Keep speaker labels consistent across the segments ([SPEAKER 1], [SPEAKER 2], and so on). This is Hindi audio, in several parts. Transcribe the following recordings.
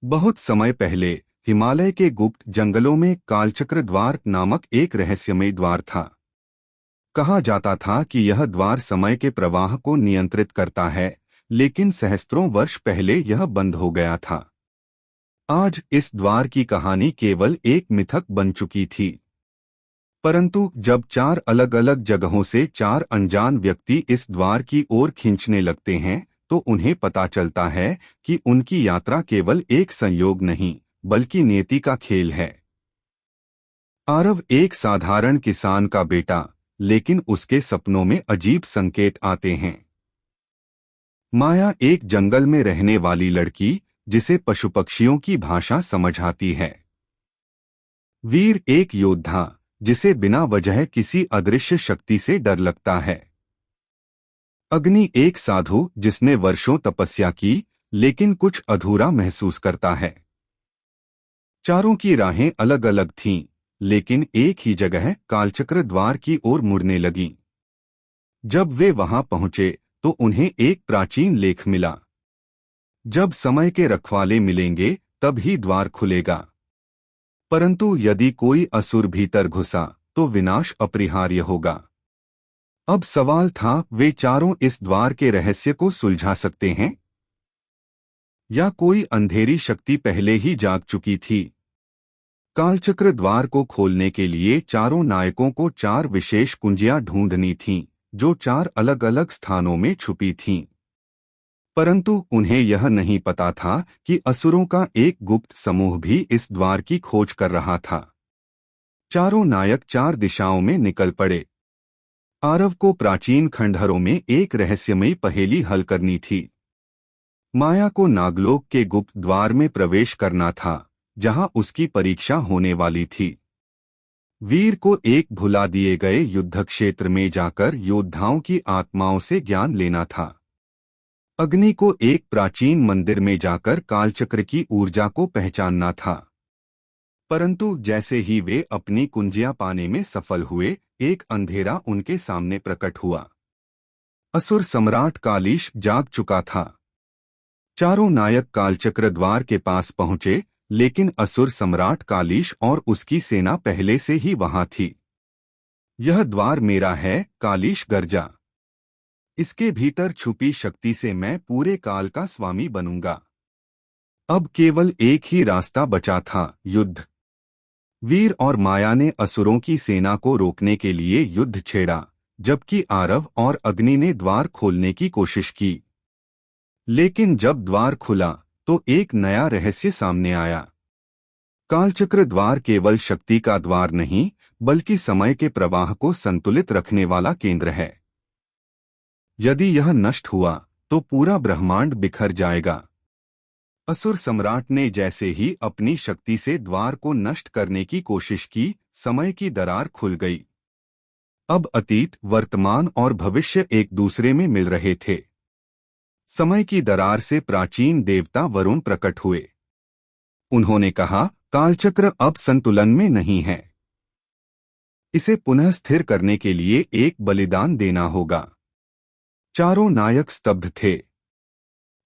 [SPEAKER 1] बहुत समय पहले हिमालय के गुप्त जंगलों में कालचक्र द्वार नामक एक रहस्यमय द्वार था। कहा जाता था कि यह द्वार समय के प्रवाह को नियंत्रित करता है, लेकिन सहस्त्रों वर्ष पहले यह बंद हो गया था। आज इस द्वार की कहानी केवल एक मिथक बन चुकी थी। परंतु जब चार अलग अलग जगहों से चार अनजान व्यक्ति इस द्वार की ओर खींचने लगते हैं, तो उन्हें पता चलता है कि उनकी यात्रा केवल एक संयोग नहीं, बल्कि नियति का खेल है। आरव एक साधारण किसान का बेटा, लेकिन उसके सपनों में अजीब संकेत आते हैं। माया एक जंगल में रहने वाली लड़की, जिसे पशु पक्षियों की भाषा समझ आती है। वीर एक योद्धा, जिसे बिना वजह किसी अदृश्य शक्ति से डर लगता है। अग्नि एक साधु, जिसने वर्षों तपस्या की, लेकिन कुछ अधूरा महसूस करता है। चारों की राहें अलग अलग थीं, लेकिन एक ही जगह कालचक्र द्वार की ओर मुड़ने लगीं। जब वे वहां पहुंचे तो उन्हें एक प्राचीन लेख मिला। जब समय के रखवाले मिलेंगे तब ही द्वार खुलेगा, परंतु यदि कोई असुर भीतर घुसा तो विनाश अपरिहार्य होगा। अब सवाल था, वे चारों इस द्वार के रहस्य को सुलझा सकते हैं, या कोई अंधेरी शक्ति पहले ही जाग चुकी थी। कालचक्र द्वार को खोलने के लिए चारों नायकों को चार विशेष कुंजियां ढूंढनी थीं, जो चार अलग अलग स्थानों में छुपी थीं। परंतु उन्हें यह नहीं पता था कि असुरों का एक गुप्त समूह भी इस द्वार की खोज कर रहा था। चारों नायक चार दिशाओं में निकल पड़े। आरव को प्राचीन खंडहरों में एक रहस्यमयी पहेली हल करनी थी। माया को नागलोक के गुप्त द्वार में प्रवेश करना था, जहां उसकी परीक्षा होने वाली थी। वीर को एक भुला दिए गए युद्ध क्षेत्र में जाकर योद्धाओं की आत्माओं से ज्ञान लेना था। अग्नि को एक प्राचीन मंदिर में जाकर कालचक्र की ऊर्जा को पहचानना था। परंतु जैसे ही वे अपनी कुंजियां पाने में सफल हुए, एक अंधेरा उनके सामने प्रकट हुआ। असुर सम्राट कालीश जाग चुका था। चारों नायक कालचक्र द्वार के पास पहुंचे, लेकिन असुर सम्राट कालीश और उसकी सेना पहले से ही वहां थी। यह द्वार मेरा है, कालीश गरजा। इसके भीतर छुपी शक्ति से मैं पूरे काल का स्वामी बनूंगा। अब केवल एक ही रास्ता बचा था, युद्ध। वीर और माया ने असुरों की सेना को रोकने के लिए युद्ध छेड़ा, जबकि आरव और अग्नि ने द्वार खोलने की कोशिश की। लेकिन जब द्वार खुला तो एक नया रहस्य सामने आया। कालचक्र द्वार केवल शक्ति का द्वार नहीं, बल्कि समय के प्रवाह को संतुलित रखने वाला केंद्र है। यदि यह नष्ट हुआ तो पूरा ब्रह्मांड बिखर जाएगा। असुर सम्राट ने जैसे ही अपनी शक्ति से द्वार को नष्ट करने की कोशिश की, समय की दरार खुल गई। अब अतीत, वर्तमान और भविष्य एक दूसरे में मिल रहे थे। समय की दरार से प्राचीन देवता वरुण प्रकट हुए। उन्होंने कहा, कालचक्र अब संतुलन में नहीं है। इसे पुनः स्थिर करने के लिए एक बलिदान देना होगा। चारों नायक स्तब्ध थे।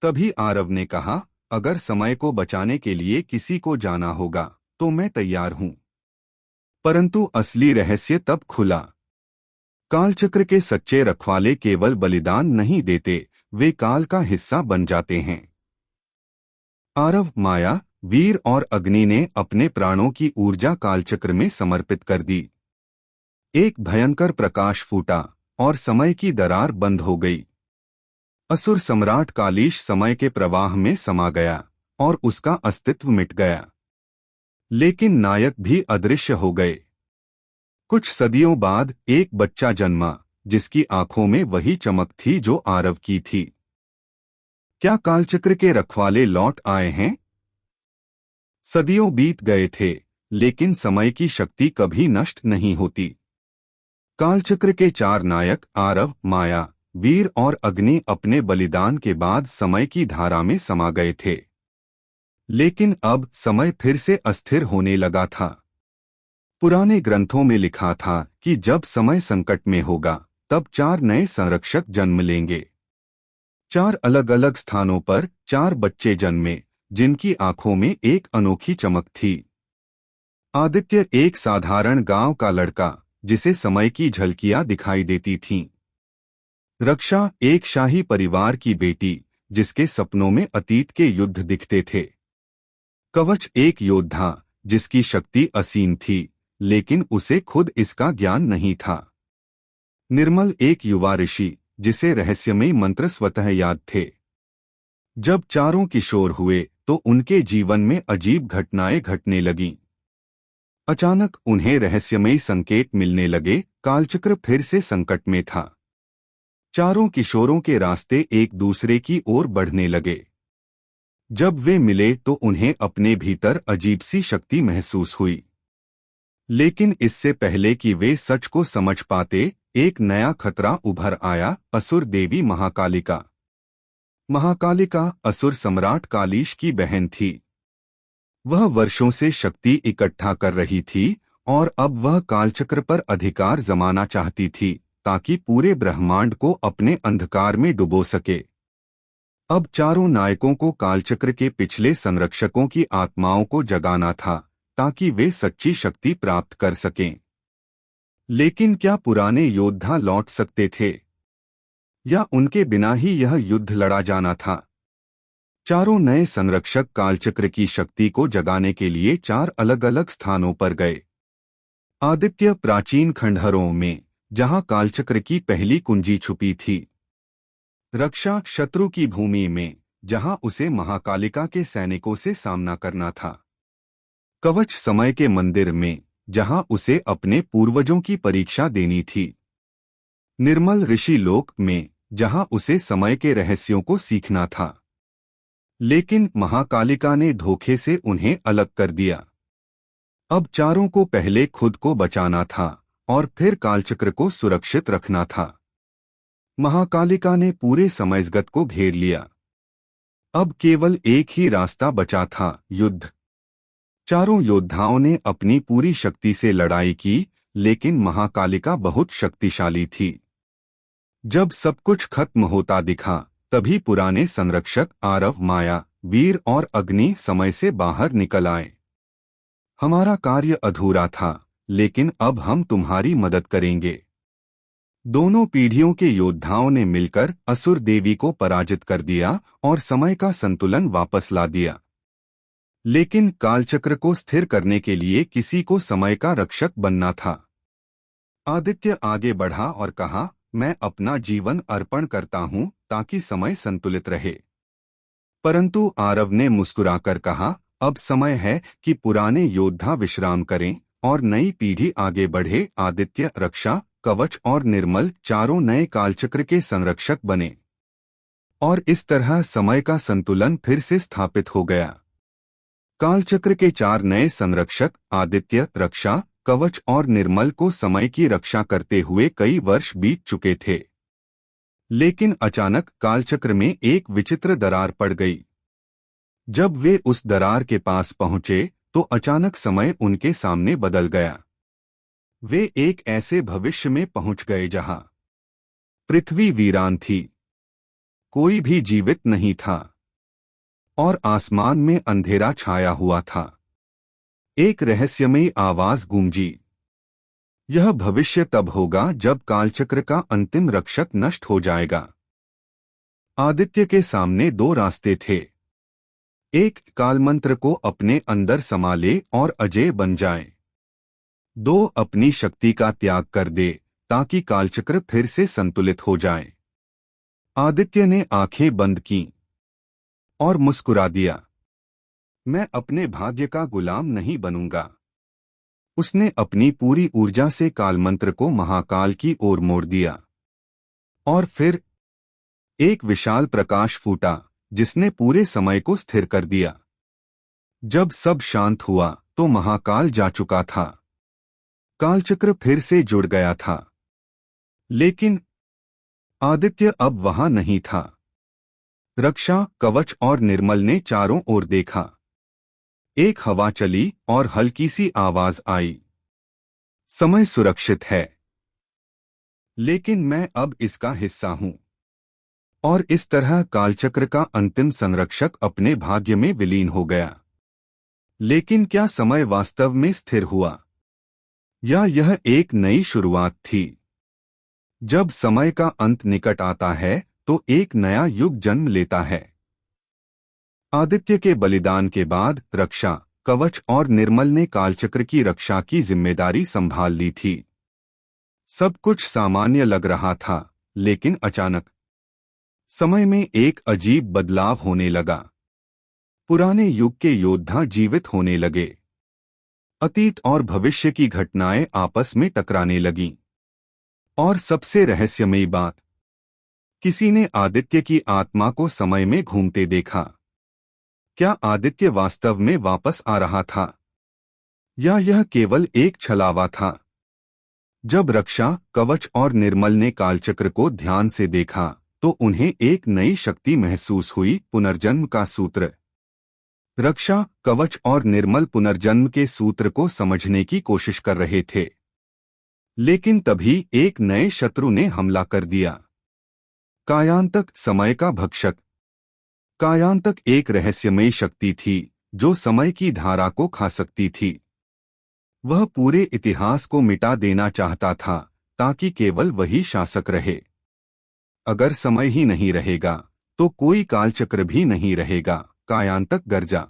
[SPEAKER 1] तभी आरव ने कहा, अगर समय को बचाने के लिए किसी को जाना होगा तो मैं तैयार हूं। परंतु असली रहस्य तब खुला। कालचक्र के सच्चे रखवाले केवल बलिदान नहीं देते, वे काल का हिस्सा बन जाते हैं। आरव, माया, वीर और अग्नि ने अपने प्राणों की ऊर्जा कालचक्र में समर्पित कर दी। एक भयंकर प्रकाश फूटा और समय की दरार बंद हो गई। असुर सम्राट कालीश समय के प्रवाह में समा गया और उसका अस्तित्व मिट गया। लेकिन नायक भी अदृश्य हो गए। कुछ सदियों बाद एक बच्चा जन्मा, जिसकी आंखों में वही चमक थी जो आरव की थी। क्या कालचक्र के रखवाले लौट आए हैं? सदियों बीत गए थे, लेकिन समय की शक्ति कभी नष्ट नहीं होती। कालचक्र के चार नायक आरव, माया, वीर और अग्नि अपने बलिदान के बाद समय की धारा में समा गए थे। लेकिन अब समय फिर से अस्थिर होने लगा था। पुराने ग्रंथों में लिखा था कि जब समय संकट में होगा तब चार नए संरक्षक जन्म लेंगे। चार अलग अलग स्थानों पर चार बच्चे जन्मे, जिनकी आंखों में एक अनोखी चमक थी। आदित्य एक साधारण गांव का लड़का, जिसे समय की झलकियां दिखाई देती थीं। रक्षा एक शाही परिवार की बेटी, जिसके सपनों में अतीत के युद्ध दिखते थे। कवच एक योद्धा, जिसकी शक्ति असीम थी, लेकिन उसे खुद इसका ज्ञान नहीं था। निर्मल एक युवा ऋषि, जिसे रहस्यमयी मंत्र स्वतः याद थे। जब चारों किशोर हुए तो उनके जीवन में अजीब घटनाएं घटने लगीं। अचानक उन्हें रहस्यमयी संकेत मिलने लगे, कालचक्र फिर से संकट में था। चारों किशोरों के रास्ते एक दूसरे की ओर बढ़ने लगे। जब वे मिले तो उन्हें अपने भीतर अजीब सी शक्ति महसूस हुई। लेकिन इससे पहले कि वे सच को समझ पाते, एक नया खतरा उभर आया, असुर देवी महाकालिका। महाकालिका असुर सम्राट कालीश की बहन थी। वह वर्षों से शक्ति इकट्ठा कर रही थी और अब वह कालचक्र पर अधिकार जमाना चाहती थी, ताकि पूरे ब्रह्मांड को अपने अंधकार में डुबो सके। अब चारों नायकों को कालचक्र के पिछले संरक्षकों की आत्माओं को जगाना था, ताकि वे सच्ची शक्ति प्राप्त कर सकें। लेकिन क्या पुराने योद्धा लौट सकते थे, या उनके बिना ही यह युद्ध लड़ा जाना था? चारों नए संरक्षक कालचक्र की शक्ति को जगाने के लिए चार अलग अलग स्थानों पर गए। आदित्य प्राचीन खंडहरों में, जहां कालचक्र की पहली कुंजी छुपी थी। रक्षा शत्रु की भूमि में, जहां उसे महाकालिका के सैनिकों से सामना करना था। कवच समय के मंदिर में, जहां उसे अपने पूर्वजों की परीक्षा देनी थी। निर्मल ऋषि लोक में, जहां उसे समय के रहस्यों को सीखना था। लेकिन महाकालिका ने धोखे से उन्हें अलग कर दिया। अब चारों को पहले खुद को बचाना था और फिर कालचक्र को सुरक्षित रखना था। महाकालिका ने पूरे समयजगत को घेर लिया। अब केवल एक ही रास्ता बचा था, युद्ध। चारों योद्धाओं ने अपनी पूरी शक्ति से लड़ाई की, लेकिन महाकालिका बहुत शक्तिशाली थी। जब सब कुछ खत्म होता दिखा, तभी पुराने संरक्षक आरव, माया, वीर और अग्नि समय से बाहर निकल आए। हमारा कार्य अधूरा था, लेकिन अब हम तुम्हारी मदद करेंगे। दोनों पीढ़ियों के योद्धाओं ने मिलकर असुर देवी को पराजित कर दिया और समय का संतुलन वापस ला दिया। लेकिन कालचक्र को स्थिर करने के लिए किसी को समय का रक्षक बनना था। आदित्य आगे बढ़ा और कहा, मैं अपना जीवन अर्पण करता हूं ताकि समय संतुलित रहे। परंतु आरव ने मुस्कुराकर कहा, अब समय है कि पुराने योद्धा विश्राम करें और नई पीढ़ी आगे बढ़े। आदित्य, रक्षा, कवच और निर्मल चारों नए कालचक्र के संरक्षक बने और इस तरह समय का संतुलन फिर से स्थापित हो गया। कालचक्र के चार नए संरक्षक, आदित्य, रक्षा, कवच और निर्मल को समय की रक्षा करते हुए कई वर्ष बीत चुके थे। लेकिन अचानक कालचक्र में एक विचित्र दरार पड़ गई। जब वे उस दरार के पास पहुंचे तो अचानक समय उनके सामने बदल गया। वे एक ऐसे भविष्य में पहुंच गए जहां पृथ्वी वीरान थी, कोई भी जीवित नहीं था और आसमान में अंधेरा छाया हुआ था। एक रहस्यमयी आवाज गूंजी, यह भविष्य तब होगा जब कालचक्र का अंतिम रक्षक नष्ट हो जाएगा। आदित्य के सामने दो रास्ते थे। एक, कालमंत्र को अपने अंदर समा ले और अजेय बन जाए। दो, अपनी शक्ति का त्याग कर दे ताकि कालचक्र फिर से संतुलित हो जाए। आदित्य ने आंखें बंद कीं और मुस्कुरा दिया, मैं अपने भाग्य का गुलाम नहीं बनूंगा। उसने अपनी पूरी ऊर्जा से कालमंत्र को महाकाल की ओर मोड़ दिया और फिर एक विशाल प्रकाश फूटा, जिसने पूरे समय को स्थिर कर दिया। जब सब शांत हुआ तो महाकाल जा चुका था। कालचक्र फिर से जुड़ गया था। लेकिन आदित्य अब वहां नहीं था। रक्षा, कवच और निर्मल ने चारों ओर देखा। एक हवा चली और हल्की सी आवाज आई, समय सुरक्षित है, लेकिन मैं अब इसका हिस्सा हूं। और इस तरह कालचक्र का अंतिम संरक्षक अपने भाग्य में विलीन हो गया। लेकिन क्या समय वास्तव में स्थिर हुआ, या यह एक नई शुरुआत थी? जब समय का अंत निकट आता है तो एक नया युग जन्म लेता है। आदित्य के बलिदान के बाद रक्षा, कवच और निर्मल ने कालचक्र की रक्षा की जिम्मेदारी संभाल ली थी। सब कुछ सामान्य लग रहा था, लेकिन अचानक समय में एक अजीब बदलाव होने लगा। पुराने युग के योद्धा जीवित होने लगे। अतीत और भविष्य की घटनाएं आपस में टकराने लगीं। और सबसे रहस्यमयी बात, किसी ने आदित्य की आत्मा को समय में घूमते देखा। क्या आदित्य वास्तव में वापस आ रहा था, या यह केवल एक छलावा था? जब रक्षा, कवच और निर्मल ने कालचक्र को ध्यान से देखा तो उन्हें एक नई शक्ति महसूस हुई, पुनर्जन्म का सूत्र। रक्षा, कवच और निर्मल पुनर्जन्म के सूत्र को समझने की कोशिश कर रहे थे। लेकिन तभी एक नए शत्रु ने हमला कर दिया। कायांतक, समय का भक्षक। कायांतक एक रहस्यमयी शक्ति थी जो समय की धारा को खा सकती थी। वह पूरे इतिहास को मिटा देना चाहता था ताकि केवल वही शासक रहे। अगर समय ही नहीं रहेगा तो कोई कालचक्र भी नहीं रहेगा, कायांतक गरजा।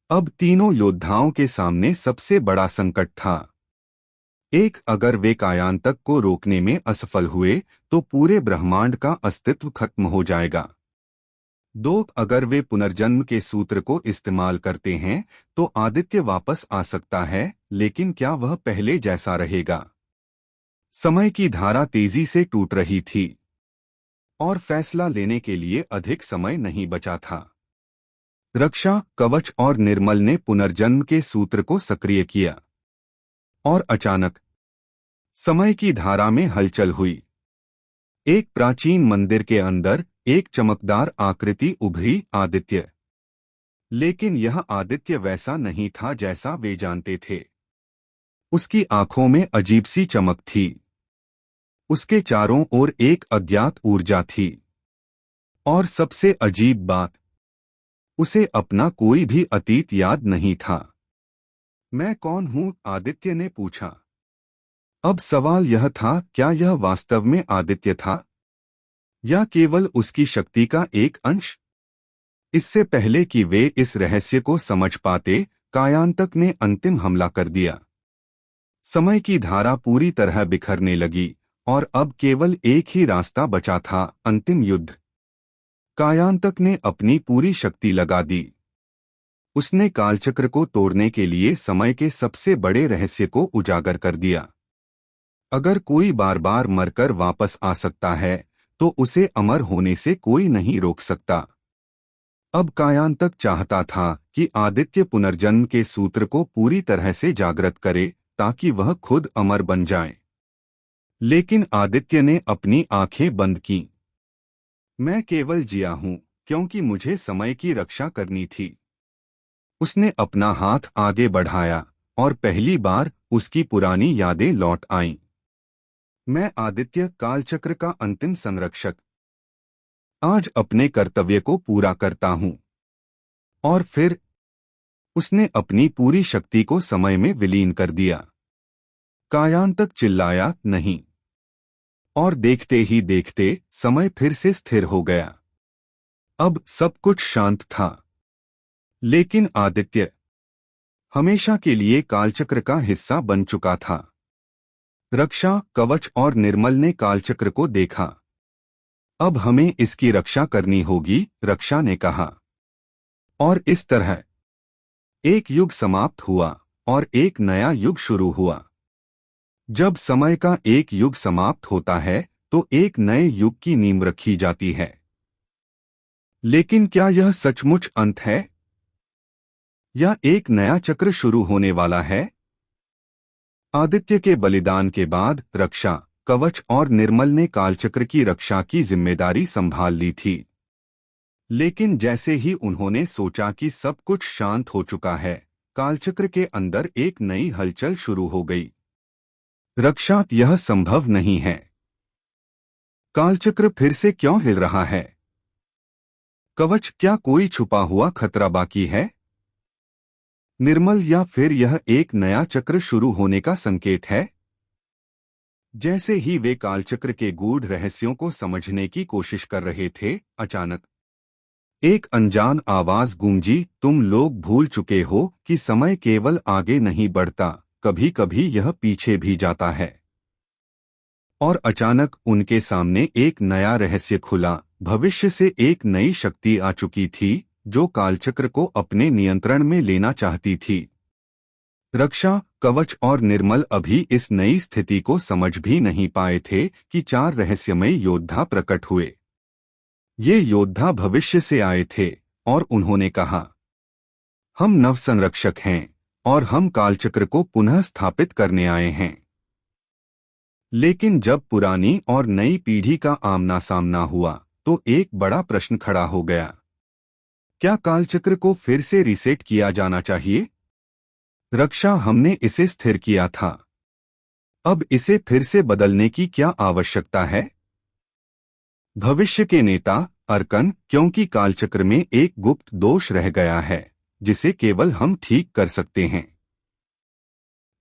[SPEAKER 1] अब तीनों योद्धाओं के सामने सबसे बड़ा संकट था। एक, अगर वे कायांतक को रोकने में असफल हुए तो पूरे ब्रह्मांड का अस्तित्व खत्म हो जाएगा। दो, अगर वे पुनर्जन्म के सूत्र को इस्तेमाल करते हैं तो आदित्य वापस आ सकता है, लेकिन क्या वह पहले जैसा रहेगा? समय की धारा तेजी से टूट रही थी और फैसला लेने के लिए अधिक समय नहीं बचा था। रक्षा, कवच और निर्मल ने पुनर्जन्म के सूत्र को सक्रिय किया और अचानक समय की धारा में हलचल हुई। एक प्राचीन मंदिर के अंदर एक चमकदार आकृति उभरी, आदित्य। लेकिन यह आदित्य वैसा नहीं था जैसा वे जानते थे। उसकी आंखों में अजीब सी चमक थी। उसके चारों ओर एक अज्ञात ऊर्जा थी। और सबसे अजीब बात, उसे अपना कोई भी अतीत याद नहीं था। मैं कौन हूं? आदित्य ने पूछा। अब सवाल यह था, क्या यह वास्तव में आदित्य था या केवल उसकी शक्ति का एक अंश? इससे पहले कि वे इस रहस्य को समझ पाते, कायांतक ने अंतिम हमला कर दिया। समय की धारा पूरी तरह बिखरने लगी और अब केवल एक ही रास्ता बचा था, अंतिम युद्ध। कायांतक ने अपनी पूरी शक्ति लगा दी। उसने कालचक्र को तोड़ने के लिए समय के सबसे बड़े रहस्य को उजागर कर दिया। अगर कोई बार बार मरकर वापस आ सकता है तो उसे अमर होने से कोई नहीं रोक सकता। अब कायांतक चाहता था कि आदित्य पुनर्जन्म के सूत्र को पूरी तरह से जागृत करे ताकि वह खुद अमर बन जाए। लेकिन आदित्य ने अपनी आंखें बंद कीं। मैं केवल जिया हूं क्योंकि मुझे समय की रक्षा करनी थी। उसने अपना हाथ आगे बढ़ाया और पहली बार उसकी पुरानी यादें लौट आईं। मैं आदित्य, कालचक्र का अंतिम संरक्षक, आज अपने कर्तव्य को पूरा करता हूं। और फिर उसने अपनी पूरी शक्ति को समय में विलीन कर दिया। कायांतक चिल्लाया, नहीं। और देखते ही देखते समय फिर से स्थिर हो गया। अब सब कुछ शांत था। लेकिन आदित्य हमेशा के लिए कालचक्र का हिस्सा बन चुका था। रक्षा, कवच और निर्मल ने कालचक्र को देखा। अब हमें इसकी रक्षा करनी होगी, रक्षा ने कहा। और इस तरह एक युग समाप्त हुआ और एक नया युग शुरू हुआ। जब समय का एक युग समाप्त होता है तो एक नए युग की नींव रखी जाती है। लेकिन क्या यह सचमुच अंत है या एक नया चक्र शुरू होने वाला है? आदित्य के बलिदान के बाद रक्षा, कवच और निर्मल ने कालचक्र की रक्षा की जिम्मेदारी संभाल ली थी। लेकिन जैसे ही उन्होंने सोचा कि सब कुछ शांत हो चुका है, कालचक्र के अंदर एक नई हलचल शुरू हो गई। रक्षा, यह संभव नहीं है। कालचक्र फिर से क्यों हिल रहा है? कवच, क्या कोई छुपा हुआ खतरा बाकी है? निर्मल, या फिर यह एक नया चक्र शुरू होने का संकेत है? जैसे ही वे कालचक्र के गूढ़ रहस्यों को समझने की कोशिश कर रहे थे, अचानक एक अनजान आवाज गूंजी, तुम लोग भूल चुके हो कि समय केवल आगे नहीं बढ़ता, कभी कभी यह पीछे भी जाता है। और अचानक उनके सामने एक नया रहस्य खुला। भविष्य से एक नई शक्ति आ चुकी थी जो कालचक्र को अपने नियंत्रण में लेना चाहती थी। रक्षा, कवच और निर्मल अभी इस नई स्थिति को समझ भी नहीं पाए थे कि चार रहस्यमय योद्धा प्रकट हुए। ये योद्धा भविष्य से आए थे और उन्होंने कहा, हम नवसंरक्षक हैं और हम कालचक्र को पुनः स्थापित करने आए हैं। लेकिन जब पुरानी और नई पीढ़ी का आमना सामना हुआ तो एक बड़ा प्रश्न खड़ा हो गया। क्या कालचक्र को फिर से रीसेट किया जाना चाहिए? रक्षा, हमने इसे स्थिर किया था। अब इसे फिर से बदलने की क्या आवश्यकता है? भविष्य के नेता अर्कन, क्योंकि कालचक्र में एक गुप्त दोष रह गया है जिसे केवल हम ठीक कर सकते हैं।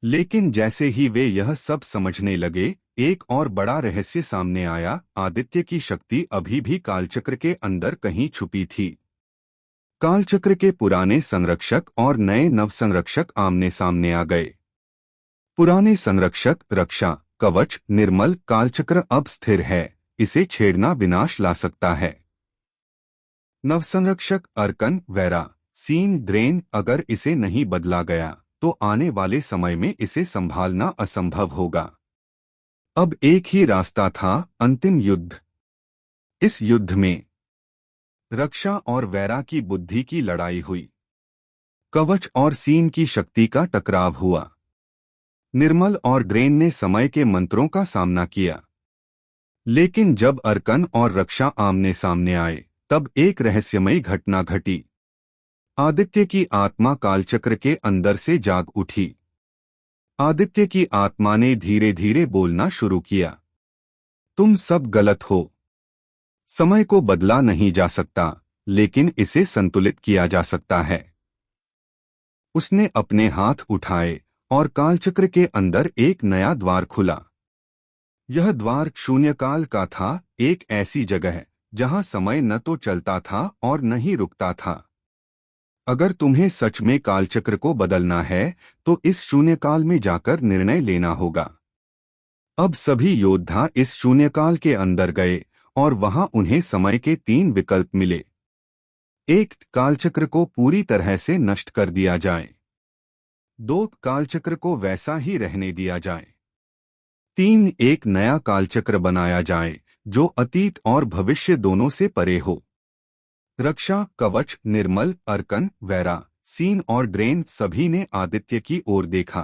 [SPEAKER 1] लेकिन जैसे ही वे यह सब समझने लगे, एक और बड़ा रहस्य सामने आया। आदित्य की शक्ति अभी भी कालचक्र के अंदर कहीं छुपी थी। कालचक्र के पुराने संरक्षक और नए नवसंरक्षक आमने सामने आ गए। पुराने संरक्षक रक्षा, कवच, निर्मल, कालचक्र अब स्थिर है, इसे छेड़ना विनाश ला सकता है। नवसंरक्षक अर्कन, वैरा, सीन, ड्रेन, अगर इसे नहीं बदला गया तो आने वाले समय में इसे संभालना असंभव होगा। अब एक ही रास्ता था, अंतिम युद्ध। इस युद्ध में रक्षा और वैरा की बुद्धि की लड़ाई हुई। कवच और सीन की शक्ति का टकराव हुआ। निर्मल और ड्रेन ने समय के मंत्रों का सामना किया। लेकिन जब अर्कन और रक्षा आमने सामने आए तब एक रहस्यमयी घटना घटी। आदित्य की आत्मा कालचक्र के अंदर से जाग उठी। आदित्य की आत्मा ने धीरे धीरे बोलना शुरू किया, तुम सब गलत हो। समय को बदला नहीं जा सकता, लेकिन इसे संतुलित किया जा सकता है। उसने अपने हाथ उठाए और कालचक्र के अंदर एक नया द्वार खुला। यह द्वार शून्यकाल का था, एक ऐसी जगह जहां समय न तो चलता था और न ही रुकता था। अगर तुम्हें सच में कालचक्र को बदलना है तो इस शून्यकाल में जाकर निर्णय लेना होगा। अब सभी योद्धा इस शून्यकाल के अंदर गए और वहां उन्हें समय के तीन विकल्प मिले। एक, कालचक्र को पूरी तरह से नष्ट कर दिया जाए। दो, कालचक्र को वैसा ही रहने दिया जाए। तीन, एक नया कालचक्र बनाया जाए जो अतीत और भविष्य दोनों से परे हो। रक्षा, कवच, निर्मल, अर्कन, वैरा, सीन और ड्रेन सभी ने आदित्य की ओर देखा।